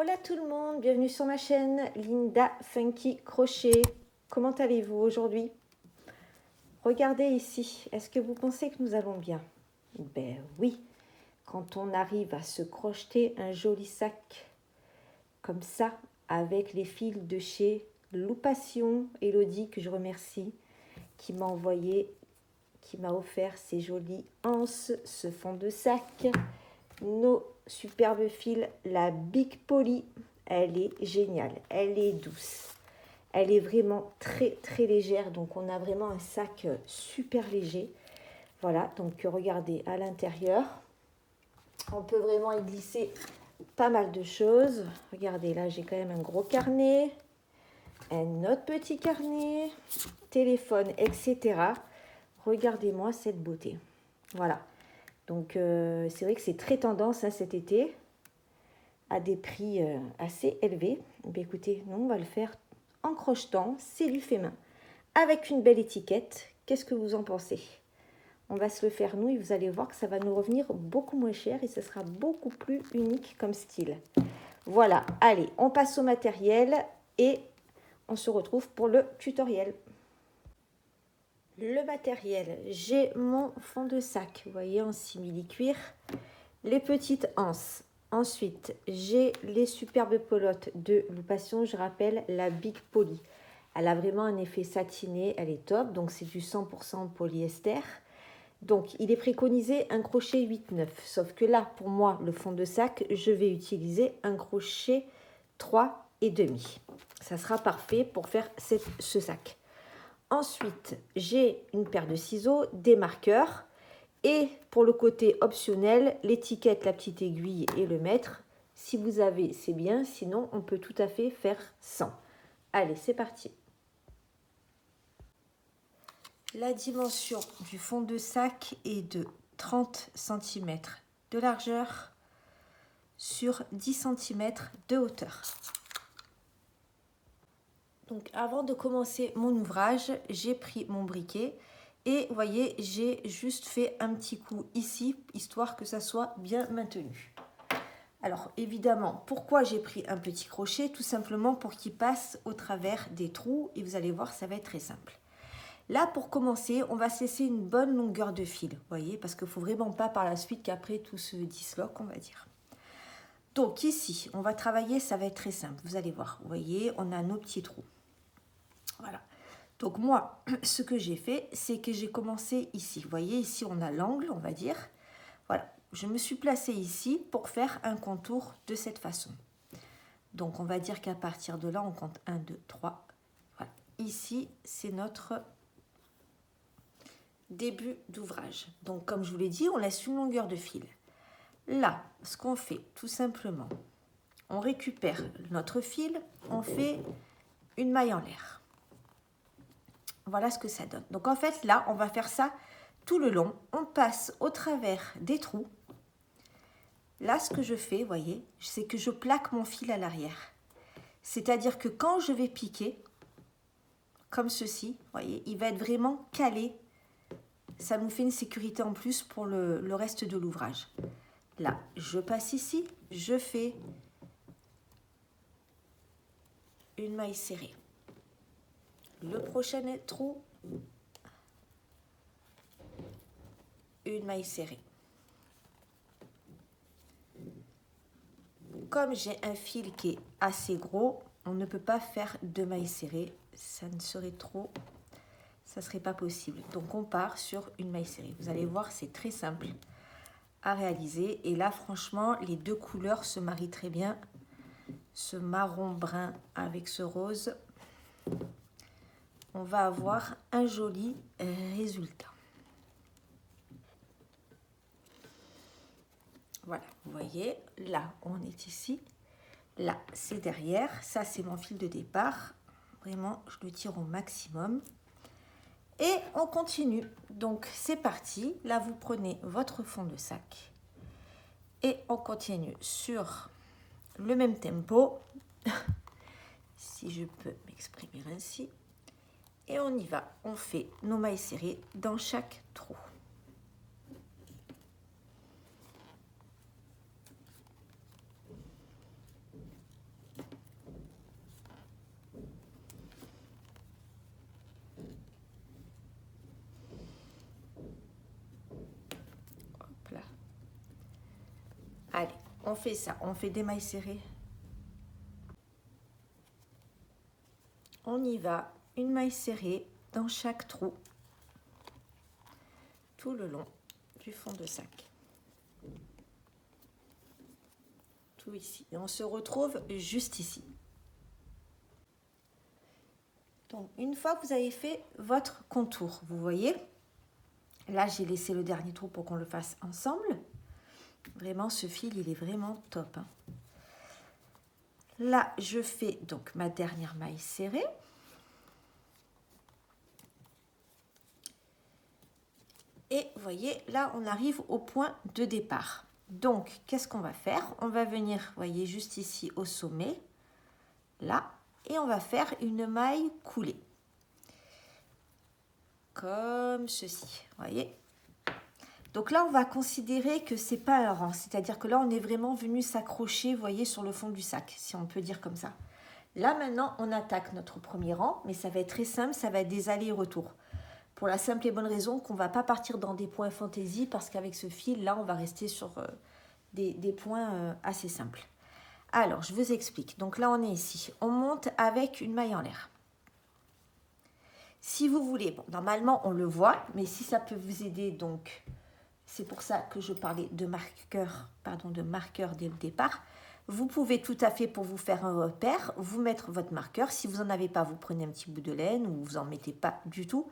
Hola tout le monde, bienvenue sur ma chaîne Linda Funky Crochet. Comment allez-vous aujourd'hui? Regardez ici, est-ce que vous pensez que nous allons bien? Ben oui, quand on arrive à se crocheter un joli sac comme ça, avec les fils de chez Loupation, Elodie que je remercie, qui m'a offert ces jolies anses, ce fond de sac, nos superbes fils, la Big Poly, elle est géniale, elle est douce, elle est vraiment très très légère, donc on a vraiment un sac super léger. Voilà, donc regardez à l'intérieur, on peut vraiment y glisser pas mal de choses. Regardez, là j'ai quand même un gros carnet, un autre petit carnet, téléphone, etc. Regardez-moi cette beauté. Voilà. Donc, c'est vrai que c'est très tendance hein, cet été, à des prix assez élevés. Mais écoutez, nous, on va le faire en crochetant, c'est du fait main, avec une belle étiquette. Qu'est-ce que vous en pensez? On va se le faire nous et vous allez voir que ça va nous revenir beaucoup moins cher et ce sera beaucoup plus unique comme style. Voilà, allez, on passe au matériel et on se retrouve pour le tutoriel. Le matériel, j'ai mon fond de sac, vous voyez, en simili-cuir, les petites anses. Ensuite, j'ai les superbes pelotes de Loupation, je rappelle la Big Poly. Elle a vraiment un effet satiné, elle est top, donc c'est du 100% polyester. Donc, il est préconisé un crochet 8-9, sauf que là, pour moi, le fond de sac, je vais utiliser un crochet 3,5. Ça sera parfait pour faire ce sac. Ensuite, j'ai une paire de ciseaux, des marqueurs et pour le côté optionnel, l'étiquette, la petite aiguille et le mètre. Si vous avez, c'est bien, sinon on peut tout à fait faire sans. Allez, c'est parti. La dimension du fond de sac est de 30 cm de largeur sur 10 cm de hauteur. Donc avant de commencer mon ouvrage, j'ai pris mon briquet et vous voyez, j'ai juste fait un petit coup ici, histoire que ça soit bien maintenu. Alors évidemment, pourquoi j'ai pris un petit crochet? Tout simplement pour qu'il passe au travers des trous et vous allez voir, ça va être très simple. Là, pour commencer, on va se laisser une bonne longueur de fil, vous voyez, parce qu'il ne faut vraiment pas par la suite qu'après tout se disloque, on va dire. Donc ici, on va travailler, ça va être très simple, vous allez voir. Vous voyez, on a nos petits trous. Voilà. Donc moi, ce que j'ai fait, c'est que j'ai commencé ici. Vous voyez, ici, on a l'angle, on va dire. Voilà. Je me suis placée ici pour faire un contour de cette façon. Donc, on va dire qu'à partir de là, on compte 1, 2, 3. Voilà. Ici, c'est notre début d'ouvrage. Donc, comme je vous l'ai dit, on laisse une longueur de fil. Là, ce qu'on fait, tout simplement, on récupère notre fil, on fait une maille en l'air. Voilà ce que ça donne. Donc, en fait, là, on va faire ça tout le long. On passe au travers des trous. Là, ce que je fais, vous voyez, c'est que je plaque mon fil à l'arrière. C'est-à-dire que quand je vais piquer, comme ceci, vous voyez, il va être vraiment calé. Ça nous fait une sécurité en plus pour le reste de l'ouvrage. Là, je passe ici, je fais une maille serrée. Le prochain trou, une maille serrée. Comme j'ai un fil qui est assez gros, on ne peut pas faire deux mailles serrées, ça ne serait trop, ça serait pas possible. Donc on part sur une maille serrée. Vous allez voir, c'est très simple à réaliser. Et là, franchement, les deux couleurs se marient très bien. Ce marron brun avec ce rose, on va avoir un joli résultat. Voilà, vous voyez, là, on est ici. Là, c'est derrière. Ça, c'est mon fil de départ. Vraiment, je le tire au maximum. Et on continue. Donc, c'est parti. Là, vous prenez votre fond de sac. Et on continue sur le même tempo. Si je peux m'exprimer ainsi. Et on y va. On fait nos mailles serrées dans chaque trou. on fait ça, on fait des mailles serrées. On y va, une maille serrée dans chaque trou, tout le long du fond de sac. Tout ici. Et on se retrouve juste ici. Donc, une fois que vous avez fait votre contour, vous voyez, là, j'ai laissé le dernier trou pour qu'on le fasse ensemble. Vraiment, ce fil, il est vraiment top, hein. Là, je fais donc ma dernière maille serrée. Et vous voyez, là, on arrive au point de départ. Donc, qu'est-ce qu'on va faire? On va venir, vous voyez, juste ici au sommet, là, et on va faire une maille coulée. Comme ceci, vous voyez. Donc là, on va considérer que c'est pas un rang, c'est-à-dire que là, on est vraiment venu s'accrocher, vous voyez, sur le fond du sac, si on peut dire comme ça. Là, maintenant, on attaque notre premier rang, mais ça va être très simple, ça va être des allers et retours. Pour la simple et bonne raison qu'on ne va pas partir dans des points fantaisie, parce qu'avec ce fil, là, on va rester sur des points assez simples. Alors, je vous explique. Donc là, on est ici. On monte avec une maille en l'air. Si vous voulez, bon, normalement, on le voit, mais si ça peut vous aider, donc, c'est pour ça que je parlais de marqueur dès le départ. Vous pouvez tout à fait, pour vous faire un repère, vous mettre votre marqueur. Si vous n'en avez pas, vous prenez un petit bout de laine ou vous n'en mettez pas du tout.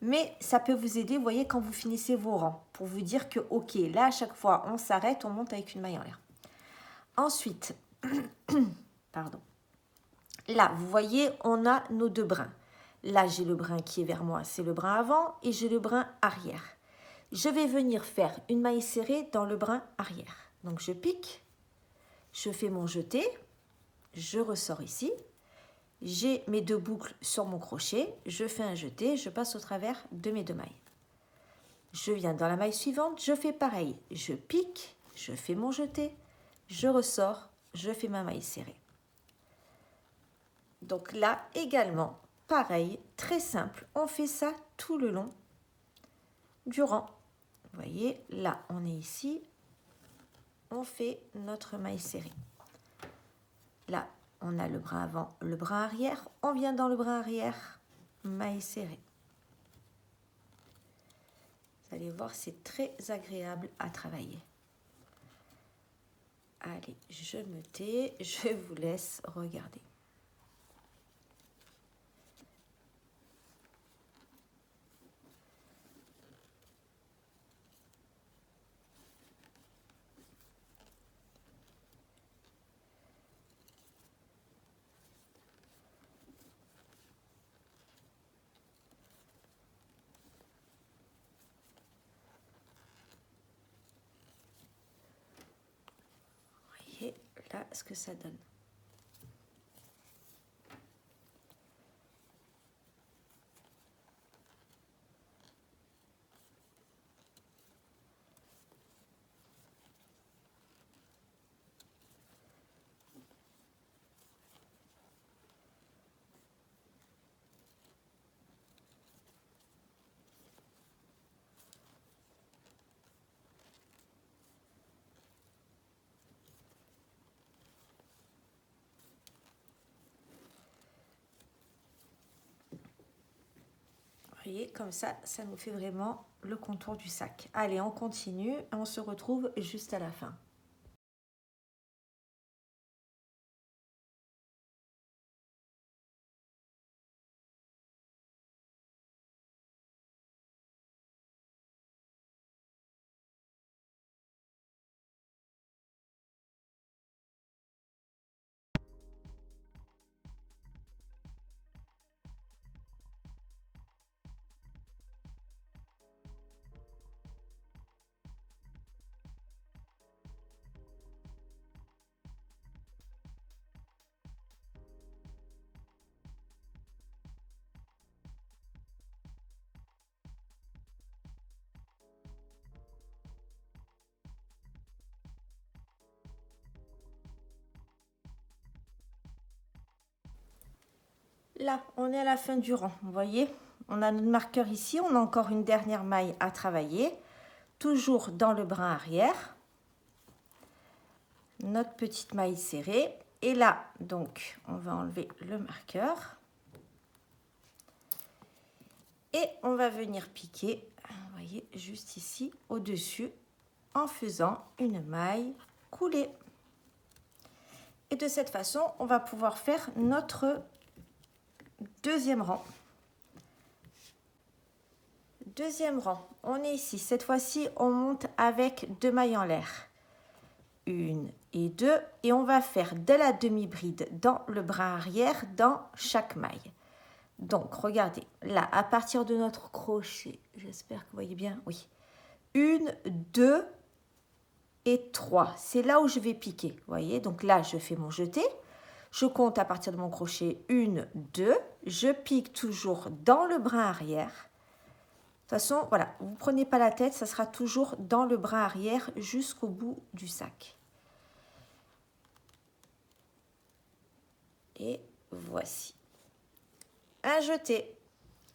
Mais ça peut vous aider, vous voyez, quand vous finissez vos rangs, pour vous dire que, ok, là, à chaque fois, on s'arrête, on monte avec une maille en l'air. Ensuite, pardon. Là, vous voyez, on a nos deux brins. Là, j'ai le brin qui est vers moi, c'est le brin avant, et j'ai le brin arrière. Je vais venir faire une maille serrée dans le brin arrière. Donc, je pique, je fais mon jeté, je ressors ici. J'ai mes deux boucles sur mon crochet, je fais un jeté, je passe au travers de mes deux mailles. Je viens dans la maille suivante, je fais pareil. Je pique, je fais mon jeté, je ressors, je fais ma maille serrée. Donc là également, pareil, très simple, on fait ça tout le long du rang. Vous voyez, là on est ici, on fait notre maille serrée. Là, on a le brin avant, le brin arrière. On vient dans le brin arrière, maille serrée. Vous allez voir, c'est très agréable à travailler. Allez, je me tais, je vous laisse regarder. Là, ce que ça donne. Vous voyez, comme ça nous fait vraiment le contour du sac. Allez, on continue et on se retrouve juste à la fin. Là, on est à la fin du rang, vous voyez, on a notre marqueur ici, on a encore une dernière maille à travailler, toujours dans le brin arrière. notre petite maille serrée. Et là, donc, on va enlever le marqueur. Et on va venir piquer, vous voyez, juste ici, au-dessus, en faisant une maille coulée. Et de cette façon, on va pouvoir faire notre deuxième rang. Deuxième rang, on est ici. Cette fois-ci, on monte avec 2 mailles en l'air. 1 et 2. Et on va faire de la demi-bride dans le bras arrière, dans chaque maille. Donc, regardez, là, à partir de notre crochet, j'espère que vous voyez bien, oui. 1, 2 et 3. C'est là où je vais piquer, vous voyez. Donc là, je fais mon jeté. Je compte à partir de mon crochet 1, 2. Je pique toujours dans le bras arrière. De toute façon, voilà, vous ne prenez pas la tête, ça sera toujours dans le bras arrière jusqu'au bout du sac. Et voici. Un jeté.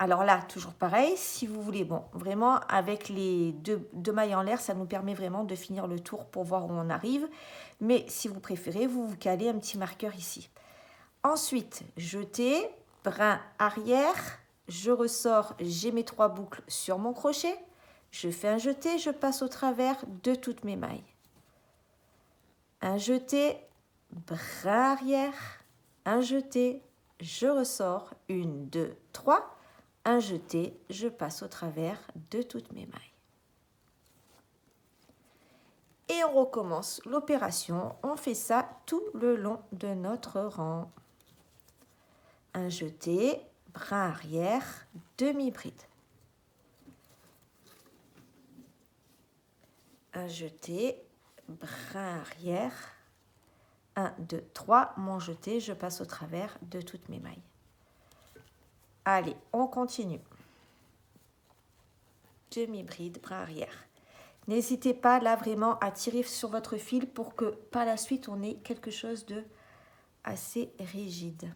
Alors là, toujours pareil, si vous voulez, bon, vraiment, avec les deux mailles en l'air, ça nous permet vraiment de finir le tour pour voir où on arrive. Mais si vous préférez, vous calez un petit marqueur ici. Ensuite, jeté, brin arrière, je ressors, j'ai mes 3 boucles sur mon crochet, je fais un jeté, je passe au travers de toutes mes mailles. Un jeté, brin arrière, un jeté, je ressors, 1, 2, 3, un jeté, je passe au travers de toutes mes mailles. Et on recommence l'opération, on fait ça tout le long de notre rang. Un jeté, brin arrière, demi-bride. Un jeté, brin arrière, 1, 2, 3, mon jeté, je passe au travers de toutes mes mailles. Allez, on continue. Demi-bride, brin arrière. N'hésitez pas là vraiment à tirer sur votre fil pour que par la suite on ait quelque chose de assez rigide.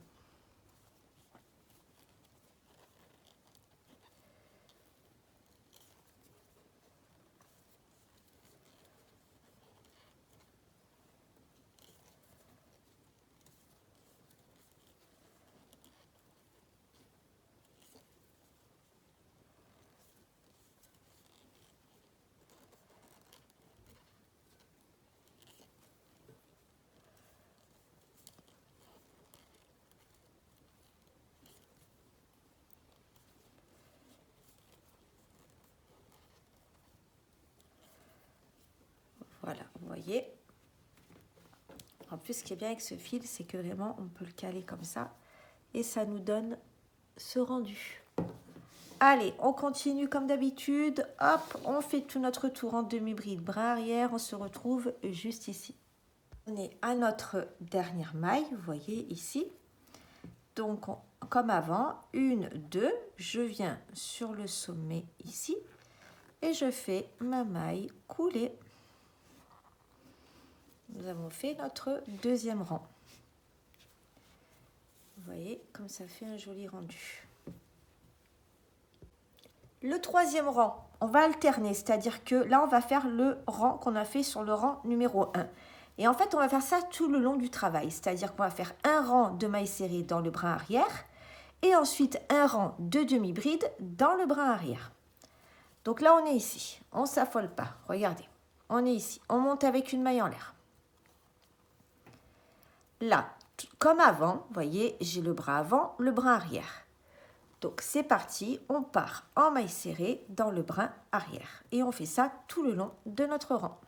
Voilà, vous voyez. En plus, ce qui est bien avec ce fil, c'est que vraiment, on peut le caler comme ça. Et ça nous donne ce rendu. Allez, on continue comme d'habitude. Hop, on fait tout notre tour en demi-bride, bras arrière. On se retrouve juste ici. On est à notre dernière maille, vous voyez ici. Donc, comme avant, 1, 2, je viens sur le sommet ici. Et je fais ma maille coulée. Nous avons fait notre deuxième rang. Vous voyez, comme ça fait un joli rendu. Le troisième rang, on va alterner, c'est-à-dire que là, on va faire le rang qu'on a fait sur le rang numéro 1. Et en fait, on va faire ça tout le long du travail, c'est-à-dire qu'on va faire un rang de mailles serrées dans le bras arrière et ensuite un rang de demi-bride dans le bras arrière. Donc là, on est ici, on ne s'affole pas, regardez, on est ici, on monte avec une maille en l'air. Là, comme avant, vous voyez, j'ai le bras avant, le bras arrière. Donc c'est parti, on part en maille serrée dans le brin arrière. Et on fait ça tout le long de notre rang.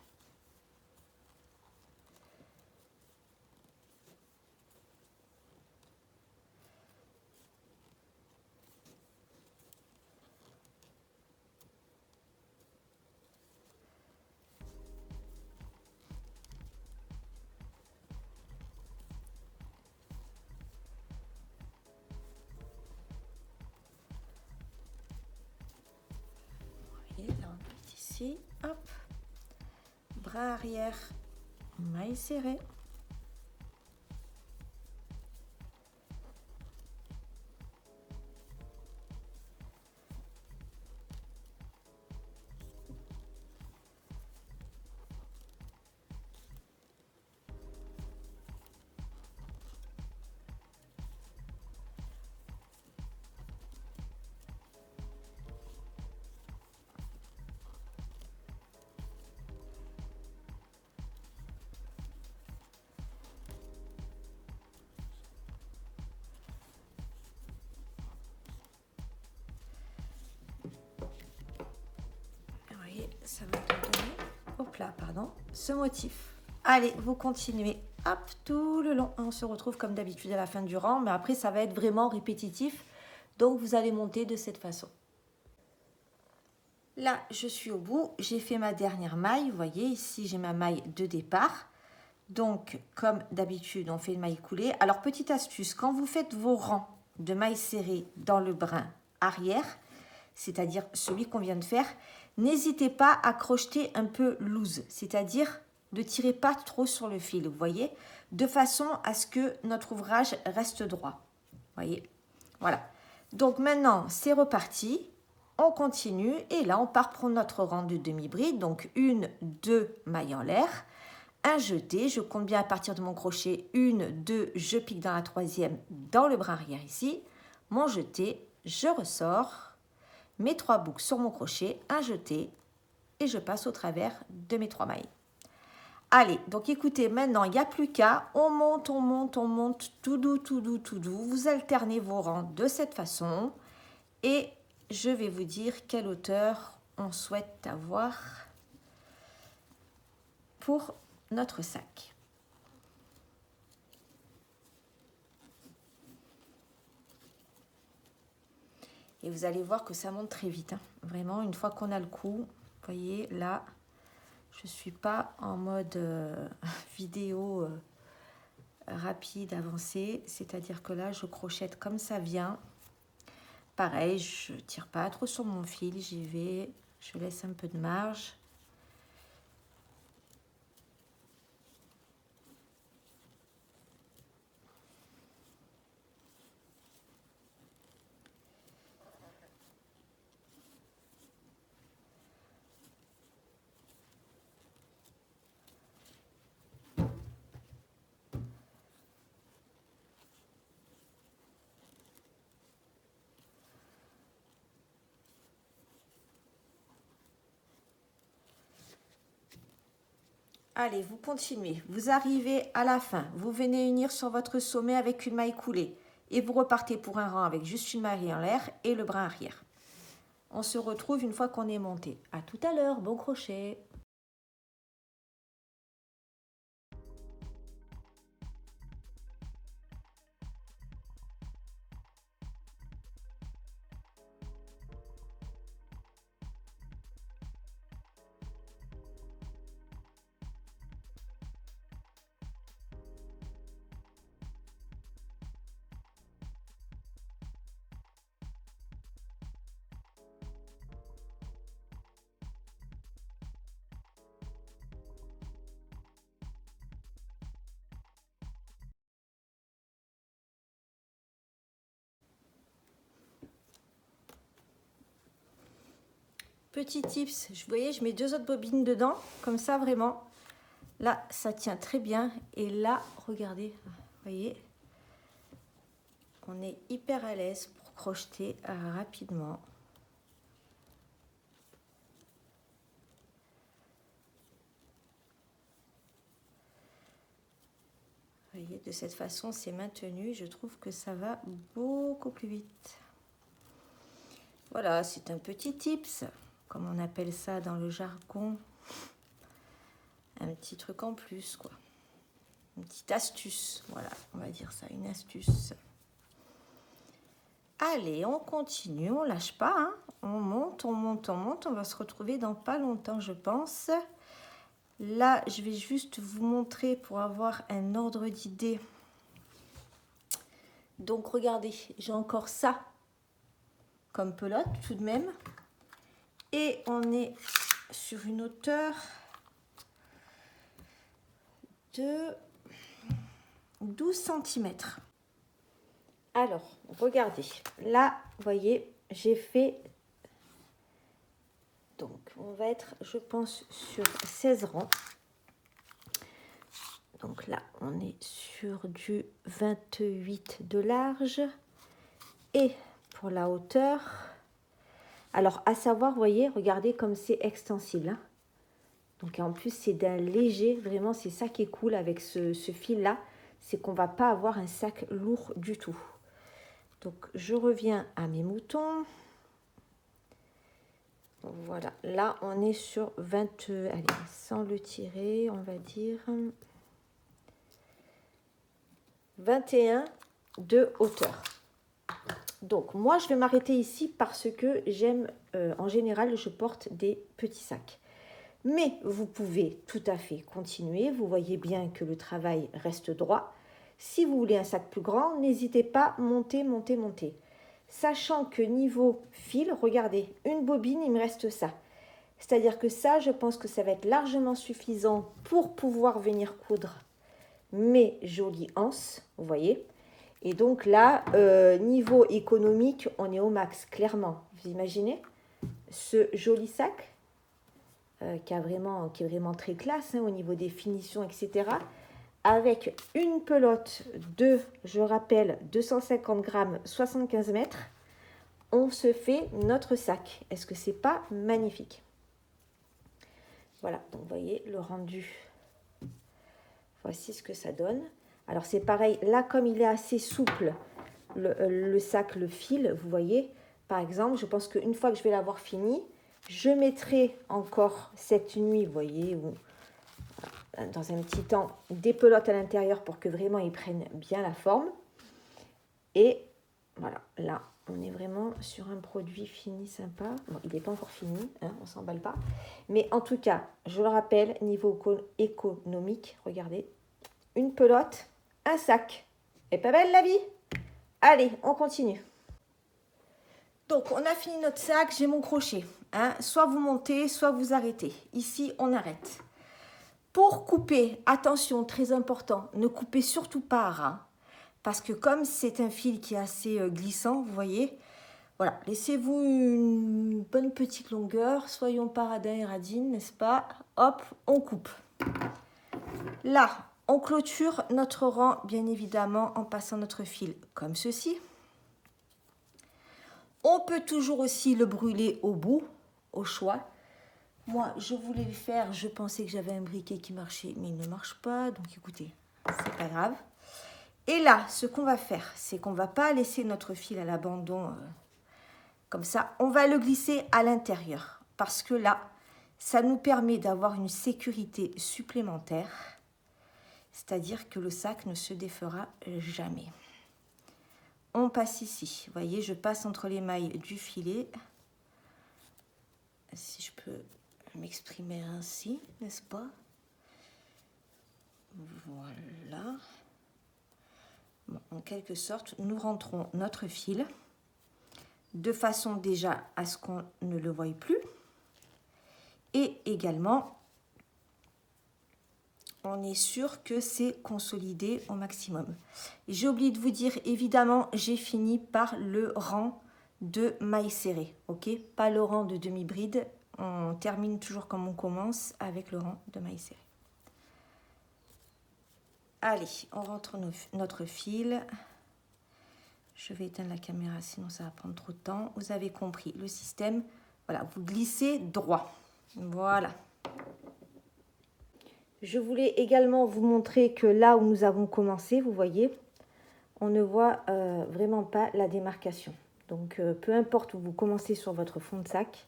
Ici, hop, bras arrière, maille serrée. ça va te donner, hop là, pardon, ce motif. Allez, vous continuez, hop, tout le long. On se retrouve comme d'habitude à la fin du rang, mais après, ça va être vraiment répétitif. Donc, vous allez monter de cette façon. Là, je suis au bout. J'ai fait ma dernière maille. Vous voyez, ici, j'ai ma maille de départ. Donc, comme d'habitude, on fait une maille coulée. Alors, petite astuce, quand vous faites vos rangs de mailles serrées dans le brin arrière, c'est-à-dire celui qu'on vient de faire, n'hésitez pas à crocheter un peu loose, c'est-à-dire ne tirez pas trop sur le fil, vous voyez, de façon à ce que notre ouvrage reste droit. Vous voyez, voilà. Donc maintenant, c'est reparti. On continue et là, on part pour notre rang de demi-bride. Donc, 1, 2 mailles en l'air, un jeté. Je compte bien à partir de mon crochet. 1, 2, je pique dans la troisième, dans le brin arrière ici. Mon jeté, je ressors. Mes 3 boucles sur mon crochet, un jeté et je passe au travers de mes 3 mailles. Allez, donc écoutez, maintenant, il n'y a plus qu'à, on monte, on monte, on monte, tout doux, tout doux, tout doux. Vous alternez vos rangs de cette façon et je vais vous dire quelle hauteur on souhaite avoir pour notre sac. Et vous allez voir que ça monte très vite, hein. Vraiment, une fois qu'on a le coup, vous voyez, là, je ne suis pas en mode vidéo rapide, avancée. C'est-à-dire que là, je crochette comme ça vient. Pareil, je ne tire pas trop sur mon fil, j'y vais, je laisse un peu de marge. Allez, vous continuez. Vous arrivez à la fin. Vous venez unir sur votre sommet avec une maille coulée. Et vous repartez pour un rang avec juste une maille en l'air et le brin arrière. On se retrouve une fois qu'on est monté. À tout à l'heure. Bon crochet. Petit tips, vous voyez, je mets 2 autres bobines dedans, comme ça vraiment. Là, ça tient très bien. Et là, regardez, vous voyez, on est hyper à l'aise pour crocheter rapidement. Vous voyez, de cette façon, c'est maintenu. Je trouve que ça va beaucoup plus vite. Voilà, c'est un petit tips, comme on appelle ça dans le jargon. Un petit truc en plus, quoi. Une petite astuce, voilà, on va dire ça, une astuce. Allez, on continue, on lâche pas, hein. On monte, on monte, on monte. On va se retrouver dans pas longtemps, je pense. Là, je vais juste vous montrer pour avoir un ordre d'idée. Donc, regardez, j'ai encore ça comme pelote tout de même. Et on est sur une hauteur de 12 cm. Alors, regardez, là, vous voyez, j'ai fait, donc on va être, je pense, sur 16 rangs. Donc là, on est sur du 28 de large. Et pour la hauteur, alors à savoir, vous voyez, regardez comme c'est extensible, hein. Donc en plus, c'est d'un léger, vraiment, c'est ça qui est cool avec ce fil-là, c'est qu'on ne va pas avoir un sac lourd du tout. Donc je reviens à mes moutons. Voilà, là on est sur 20, allez, sans le tirer, on va dire 21 de hauteur. Donc moi je vais m'arrêter ici parce que j'aime, en général je porte des petits sacs. Mais vous pouvez tout à fait continuer, vous voyez bien que le travail reste droit. Si vous voulez un sac plus grand, n'hésitez pas, montez, montez, montez. Sachant que niveau fil, regardez, une bobine, il me reste ça. C'est-à-dire que ça, je pense que ça va être largement suffisant pour pouvoir venir coudre mes jolies anses, vous voyez. Et donc là, niveau économique, on est au max, clairement. Vous imaginez ce joli sac qui est vraiment très classe au niveau des finitions, etc. Avec une pelote de, je rappelle, 250 grammes, 75 mètres, on se fait notre sac. Est-ce que c'est pas magnifique? Voilà, donc vous voyez le rendu. Voici ce que ça donne. Alors c'est pareil, là comme il est assez souple, le sac, le fil, vous voyez, par exemple, je pense qu'une fois que je vais l'avoir fini, je mettrai encore cette nuit, vous voyez, ou dans un petit temps, des pelotes à l'intérieur pour que vraiment ils prennent bien la forme. Et voilà, là, on est vraiment sur un produit fini, sympa. Bon, il n'est pas encore fini, hein, on ne s'emballe pas. Mais en tout cas, je le rappelle, niveau économique, regardez, une pelote, un sac. Et pas belle la vie? Allez, on continue. Donc, on a fini notre sac, j'ai mon crochet. Hein. Soit vous montez, soit vous arrêtez. Ici, on arrête. Pour couper, attention, très important, ne coupez surtout pas à ras. Parce que comme c'est un fil qui est assez glissant, vous voyez, voilà, laissez-vous une bonne petite longueur. Soyons pas radins et radines, n'est-ce pas? Hop, on coupe. Là, on clôture notre rang, bien évidemment, en passant notre fil comme ceci. On peut toujours aussi le brûler au bout, au choix. Moi, je voulais le faire, je pensais que j'avais un briquet qui marchait, mais il ne marche pas. Donc, écoutez, c'est pas grave. Et là, ce qu'on va faire, c'est qu'on ne va pas laisser notre fil à l'abandon comme ça. On va le glisser à l'intérieur. Parce que là, ça nous permet d'avoir une sécurité supplémentaire. C'est-à-dire que le sac ne se défera jamais. On passe ici. Vous voyez, je passe entre les mailles du filet. Si je peux m'exprimer ainsi, n'est-ce pas? Voilà. Bon, en quelque sorte, nous rentrons notre fil de façon déjà à ce qu'on ne le voie plus. Et également, on est sûr que c'est consolidé au maximum. J'ai oublié de vous dire, évidemment, j'ai fini par le rang de mailles serrées, ok? Pas le rang de demi-bride. On termine toujours comme on commence avec le rang de mailles serrées. Allez, on rentre notre fil. Je vais éteindre la caméra, sinon ça va prendre trop de temps. Vous avez compris le système. Voilà, vous glissez droit. Voilà. Je voulais également vous montrer que là où nous avons commencé, vous voyez, on ne voit vraiment pas la démarcation. Donc, peu importe où vous commencez sur votre fond de sac,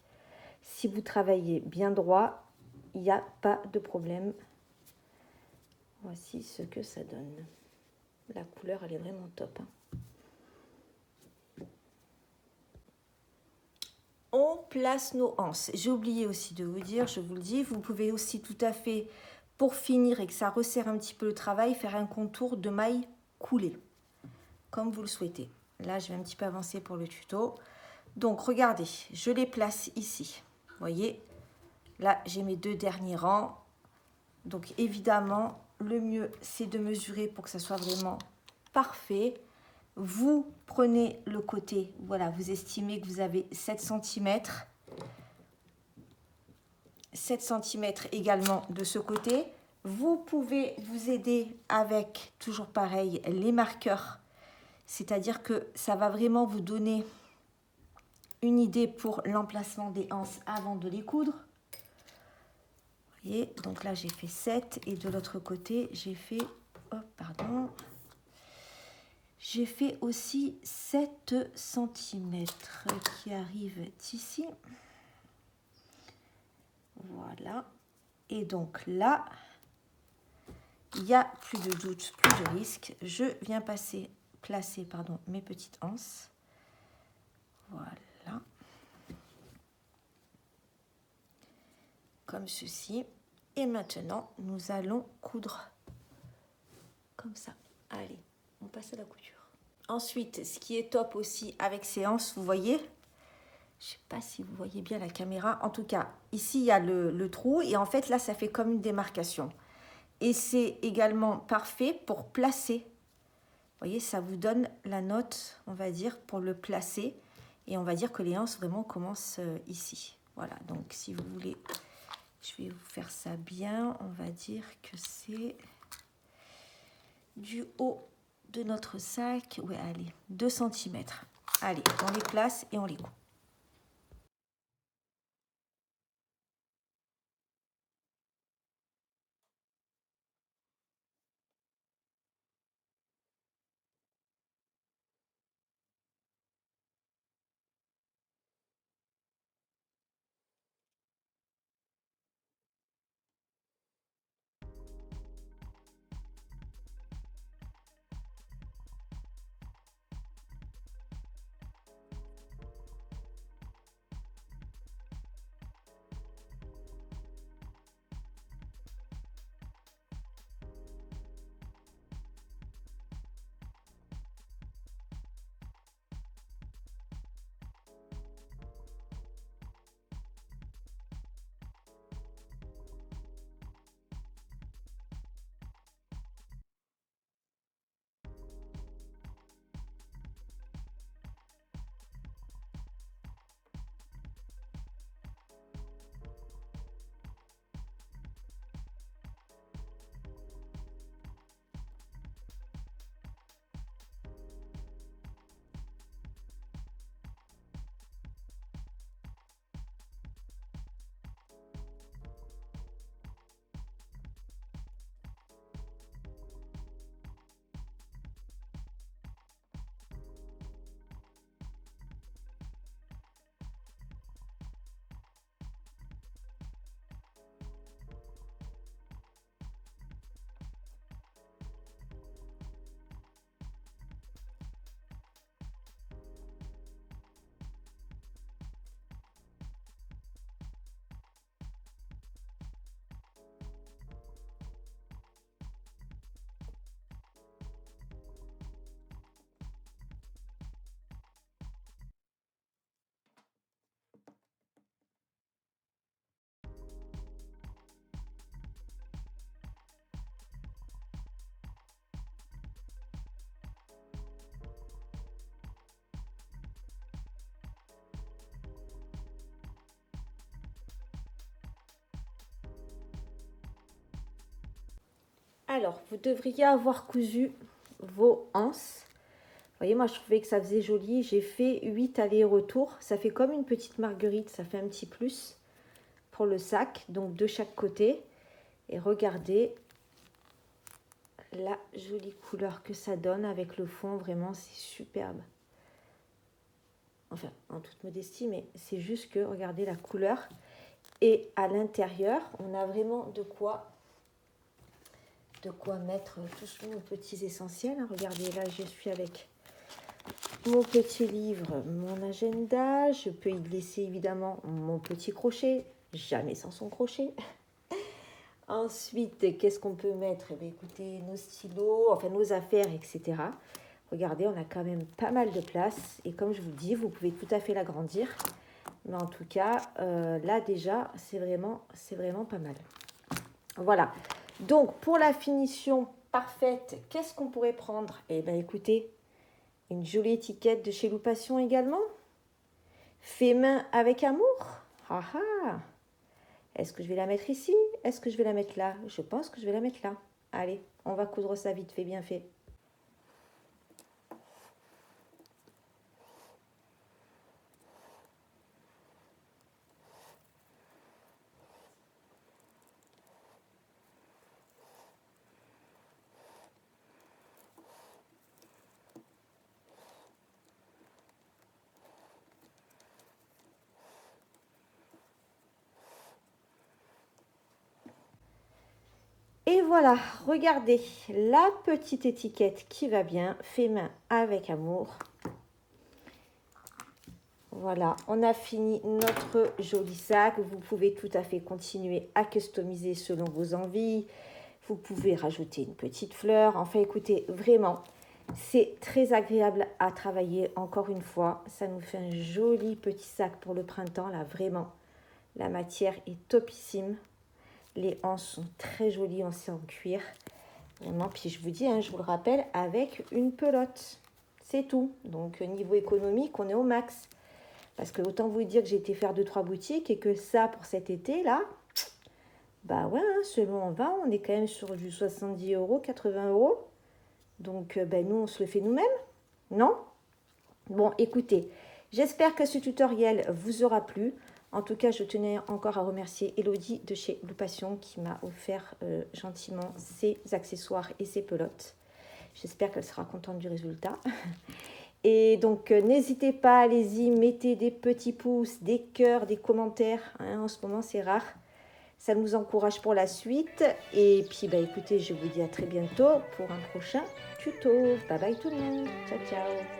si vous travaillez bien droit, il n'y a pas de problème. Voici ce que ça donne. La couleur, elle est vraiment top. On place nos anses. J'ai oublié aussi de vous dire, je vous le dis, vous pouvez aussi tout à fait, pour finir et que ça resserre un petit peu le travail, faire un contour de mailles coulées, comme vous le souhaitez. Là, je vais un petit peu avancer pour le tuto. Donc, regardez, je les place ici. Vous voyez, là, j'ai mes deux derniers rangs. Donc, évidemment, le mieux, c'est de mesurer pour que ça soit vraiment parfait. Vous prenez le côté, voilà, vous estimez que vous avez 7 cm. 7 cm également de ce côté. Vous pouvez vous aider avec, toujours pareil, les marqueurs. C'est-à-dire que ça va vraiment vous donner une idée pour l'emplacement des anses avant de les coudre. Vous voyez, donc là j'ai fait 7 et de l'autre côté j'ai fait, oh, pardon, j'ai fait aussi 7 cm qui arrivent ici. Voilà. Et donc là, il n'y a plus de doute, plus de risque. Je viens placer mes petites anses. Voilà. Comme ceci. Et maintenant, nous allons coudre comme ça. Allez, on passe à la couture. Ensuite, ce qui est top aussi avec ces anses, vous voyez, je ne sais pas si vous voyez bien la caméra. En tout cas, ici, il y a le trou. Et en fait, là, ça fait comme une démarcation. Et c'est également parfait pour placer. Vous voyez, ça vous donne la note, on va dire, pour le placer. Et on va dire que les anses vraiment commencent ici. Voilà, donc si vous voulez, je vais vous faire ça bien. On va dire que c'est du haut de notre sac. Ouais, allez, 2 cm. Allez, on les place et on les coupe. Alors, vous devriez avoir cousu vos anses. Vous voyez, moi, je trouvais que ça faisait joli. J'ai fait 8 allers-retours. Ça fait comme une petite marguerite. Ça fait un petit plus pour le sac. Donc, de chaque côté. Et regardez la jolie couleur que ça donne avec le fond. Vraiment, c'est superbe. Enfin, en toute modestie, mais c'est juste que, regardez la couleur. Et à l'intérieur, on a vraiment de quoi mettre tous nos petits essentiels. Regardez, là, je suis avec mon petit livre, mon agenda. Je peux y glisser évidemment mon petit crochet, jamais sans son crochet. Ensuite, qu'est-ce qu'on peut mettre? Eh bien, écoutez, nos stylos, enfin nos affaires, etc. Regardez, on a quand même pas mal de place. Et comme je vous dis, vous pouvez tout à fait l'agrandir. Mais en tout cas, là déjà, c'est vraiment pas mal. Voilà. Donc, pour la finition parfaite, qu'est-ce qu'on pourrait prendre? Eh bien, écoutez, une jolie étiquette de chez Loupation également. Fait main avec amour. Ah ah. Est-ce que je vais la mettre ici? Est-ce que je vais la mettre là? Je pense que je vais la mettre là. Allez, on va coudre ça vite fait, bien fait. Et voilà, regardez la petite étiquette qui va bien, fait main avec amour. Voilà, on a fini notre joli sac. Vous pouvez tout à fait continuer à customiser selon vos envies. Vous pouvez rajouter une petite fleur. Enfin, écoutez, vraiment, c'est très agréable à travailler. Encore une fois, ça nous fait un joli petit sac pour le printemps. Là, vraiment, la matière est topissime. Les anses sont très jolies, c'est en cuir. Vraiment, puis je vous dis, je vous le rappelle, avec une pelote. C'est tout. Donc, niveau économique, on est au max. Parce que autant vous dire que j'ai été faire 2-3 boutiques et que ça, pour cet été, là, bah ouais, selon on va, on est quand même sur du 70 €, 80 €. Donc, nous, on se le fait nous-mêmes, non? Bon, écoutez, j'espère que ce tutoriel vous aura plu. En tout cas, je tenais encore à remercier Elodie de chez Loupation qui m'a offert gentiment ses accessoires et ses pelotes. J'espère qu'elle sera contente du résultat. Et donc, n'hésitez pas, allez-y, mettez des petits pouces, des cœurs, des commentaires. En ce moment, c'est rare. Ça nous encourage pour la suite. Et puis, écoutez, je vous dis à très bientôt pour un prochain tuto. Bye bye tout le monde. Ciao, ciao.